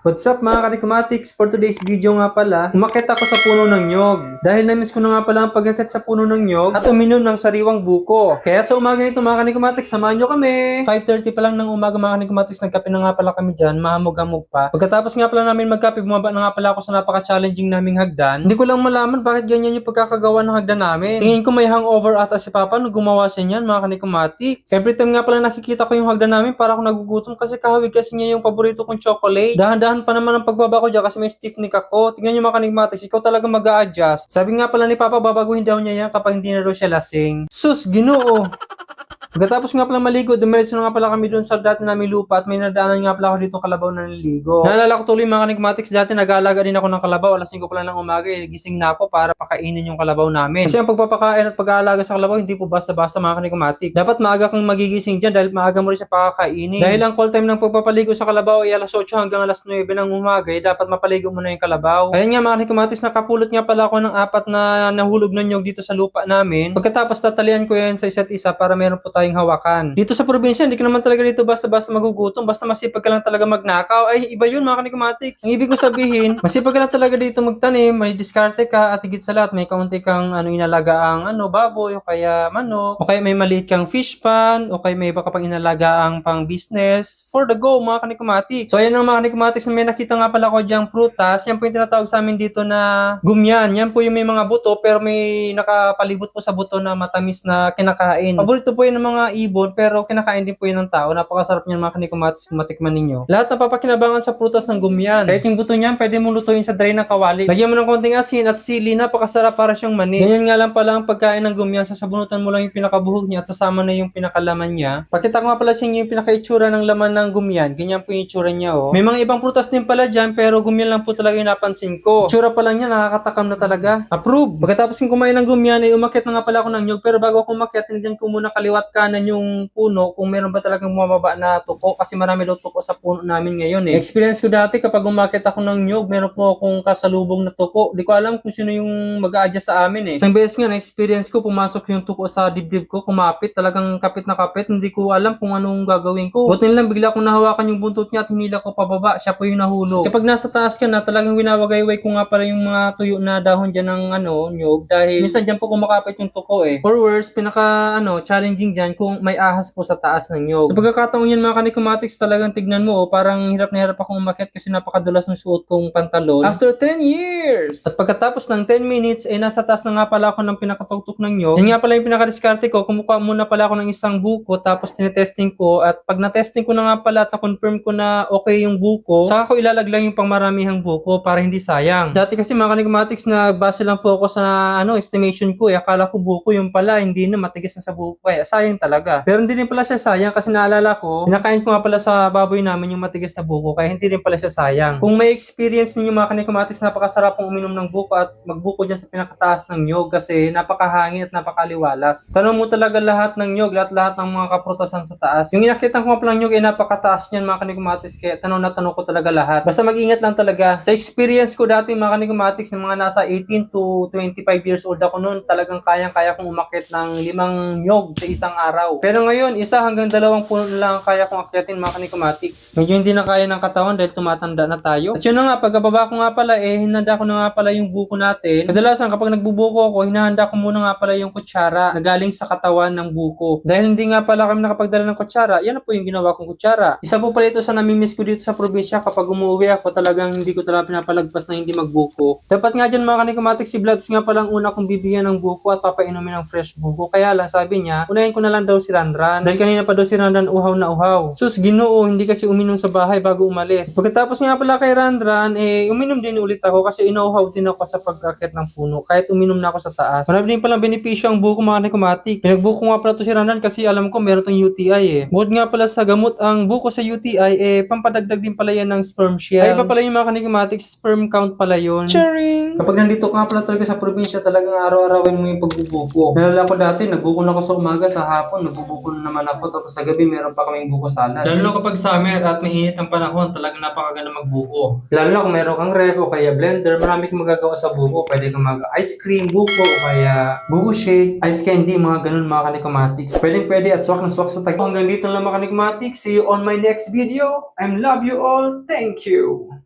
What's up mga kanikomatics? For today's video nga pala, umakyat ako sa puno ng nyog. Dahil na-miss ko na nga pala ang pag-akyat sa puno ng nyog at uminom ng sariwang buko. Kaya sa umaga nito mga kanikomatics, samahan nyo kami! 5:30 pa lang ng umaga mga kanikomatics, nagkape na nga pala kami dyan, mahamog-hamog pa. Pagkatapos nga pala namin magkape, bumaba na nga pala ako sa napaka-challenging naming hagdan. Hindi ko lang malaman bakit ganyan yung pagkakagawa ng hagdan namin. Tingin ko may hangover ata si Papa nung gumawa siya niyan mga kanikomatics. Every time nga pala nakikita ko yung hagdan namin, para ako nagugutom kasi kahawig kasi niya yung paborito kong chocolate. Dahan-dahan pa naman ang pagbaba ko dyan kasi may stiff neck ako. Tingnan nyo mga kanigmatics, ikaw talaga mag-a-adjust. Sabi nga pala ni Papa, babaguhin daw niya yan kapag hindi na daw siya lasing. Sus, Ginoo! Pagkatapos nga pala maligo, dumiretso na nga pala kami doon sa dati namin lupa at may nadaanan nga pala ako dito kalabaw na naliligo. Naalala ko tuloy mga kanigmatics, dati nag-aalaga din ako ng kalabaw, alas 5 pa lang ng umaga, gising na ako para pakainin yung kalabaw namin. Kasi ang pagpapakain at pag-aalaga sa kalabaw, hindi po basta-basta mga kanigmatics. Dapat maaga kang magigising dyan dahil maaga mo rin siya pakakainin. Dahil ang call time ng pagpapaligo sa kalabaw ay alas 8 hanggang alas 9 ng umaga, dapat mapaligo mo na yung kalabaw. Ayan nga mga kanigmatics, nakapulot nga pala ako ng 4 na nahulog na nyog dito sa lupa namin. Pagkatapos tatalian ko yan sa isa't isa para meron po tayong hawakan. Dito sa probinsya, hindi ka naman talaga dito basta-basta magugutom, basta masipag ka lang talaga magnakaw. Ay, iba yun mga kanikomatics. Ang ibig ko sabihin, masipag ka lang talaga dito magtanim, may diskarte ka, at higit sa lahat, may kaunti kang inalagaang baboy, o kaya manok, o kaya may maliit kang fish pan, o kaya may baka pang inalagaang pang business, for the go mga kanikomatics. So ayan ang mga kanikomatics na may nakita nga pala ko diyang prutas, yan po yung tinatawag sa amin dito na gumyan. Yan po yung may mga buto, pero may nakapalibot po sa buto na matamis na kinakain. Paborito po yun ng mga ibon, pero kinakain din po yun ng tao. Napakasarap niyan mga kanikomatics kung matikman ninyo. Lahat na papakinabangan sa prutas ng gumyan. Kahit yung buto niyan, pwede mo lutuin sa dry ng kawali. Lagyan mo ng konting asin at sili, napakasarap para siyang mani. Ganyan nga lang pala ang pagkain ng gumyan. Sasabunutan mo lang yung pinakabuhok niya at sasama na yung pinakalaman niya. Pakita ko nga pala sa inyo yung pinakaitsura ng laman ng gumyan. Ganyan po yung itsura niya May mga ibang prutas din pala dyan, pero gumyan lang po talaga yung napansin ko. Itsura pa lang niya, nakakatakam na talaga. Approve! Pagkatapos kong kumain ng gumyan, ay umakyat na nga pala ako ng nyog. Pero bago ako umakyat, tinignan ko muna kaliwat kanan yung puno kung meron ba talagang bumababa na tuko kasi marami daw tuko sa puno namin ngayon Experience ko dati kapag umakyat ako ng nyog, meron po akong kasalubong na tuko. Di ko alam kung sino yung mag-a-adjust sa amin Isang beses nga na-experience ko, pumasok yung tuko sa dibdib ko, kumapit, talagang kapit na kapit, hindi ko alam kung anong gagawin ko. Buti lang bigla kong nahawakan yung buntot niya at hinila ko pababa, siya po yung nahulog. Kapag nasa taas ka na, talagang winawagayway ko nga pala yung mga tuyo na dahon dyan ng nyog dahil minsan dyan po kumakapit yung tuko For worse, pinaka challenging dyan kung may ahas po sa taas ng nyog. Sa pagkakataon yan mga kanikomatics, talagang tignan mo parang hirap na hirap akong umakyat kasi napakadulas ng suot kong pantalon. After 10 years! At pagkatapos ng 10 minutes, nasa taas na nga pala ako ng pinakatugtok ng nyog. Yan nga pala yung pinakadiskarte ko, kumukuha muna pala ako ng isang buko tapos tinetesting ko at pag na-testing ko na nga pala at na-confirm ko na okay yung buko, saka ko ilalaglang yung pangmaramihang buko para hindi sayang. Dati kasi mga kanikomatics, nagbase lang po ako sa estimation ko akala ko buko yung pala, hindi na, matigas na sa buko kaya sayang talaga. Pero hindi rin pala siya sayang kasi naalala ko, pinakain ko nga pala sa baboy namin yung matigas na buko kaya hindi rin pala siya sayang. Kung may experience ninyo mga kanikomatics, napakasarap pong uminom ng buko at magbuko dyan sa pinakataas ng nyog kasi napakahangin at napakaliwalas. Tanong mo talaga lahat ng nyog, lahat ng mga kaprutasan sa taas. Yung inakitan ko nga palang nyog ay napakataas niyan mga kanikomatics kaya tanong na tanong ko talaga lahat. Basta mag-ingat lang talaga. Sa experience ko dati mga kanikomatics, ng mga nasa 18 to 25 years old ako noon, talagang kayang-kaya kong umakyat ng 5 nyog sa isang araw. Pero ngayon, 1 hanggang 2 puno na lang kaya kong akyatin mga kanikomatics. Medyo hindi na kaya ng katawan dahil tumatanda na tayo. At yun na nga, pagkababa ko nga pala, hinanda ko na nga pala yung buko natin. Kadalasan kapag nagbubuko ako, hinahanda ko muna nga pala yung kutsara na galing sa katawan ng buko. Dahil hindi nga pala kami nakapagdala ng kutsara, yan na po yung ginawa kong kutsara. Isa po pala ito sa namimiss ko dito sa probinsya kapag umuwi ako, talagang hindi ko talaga pinapalagpas na hindi magbuko. Dapat nga dyan mga kanikomatics, si Vlogs nga palang una kong bibigyan ng buko at papainumin ng fresh buko. Kaya lang sabi niya, unahin ko na lang daw si Randran. Dahil kanina pa daw si Randran uhaw na uhaw. Sus, Ginoo, hindi kasi uminom sa bahay bago umalis. Pagkatapos nga pala kay Randran, uminom din ulit ako kasi inuuhaw din ako sa pag-akyat ng puno. Kahit uminom na ako sa taas. Marami din palang benepisyo ang buko mga kanikomatics. Pinagbuko nga pala to si Randran kasi alam ko meron tong UTI Bukod nga pala sa gamot ang buko sa UTI, pampadagdag din pala yan ng sperm shell. Ay pa pala yung mga kanikomatics, sperm count pala yun. Charing! Kapag nandito ka pala talaga sa probinsya, talagang araw-arawin mo yung pagbubuko. Nalala ko dati, nagbuko na ako sa umaga sa hapon, nagbubuko na naman ako. Tapos sa gabi, meron pa kaming buko salad. Lalo na kapag summer at mainit ang panahon, talagang napakaganda magbuko. Lalo na kung meron kang ref o kaya blender, marami kang magagawa sa buko. Pwede kang mag-ice cream, buko, o kaya buko shake, ice candy, mga ganun mga kanikomatics. Pwede at swak na swak sa tag. Hanggang dito lang mga kanikomatics. See you on my next video. I love you all. Thank you.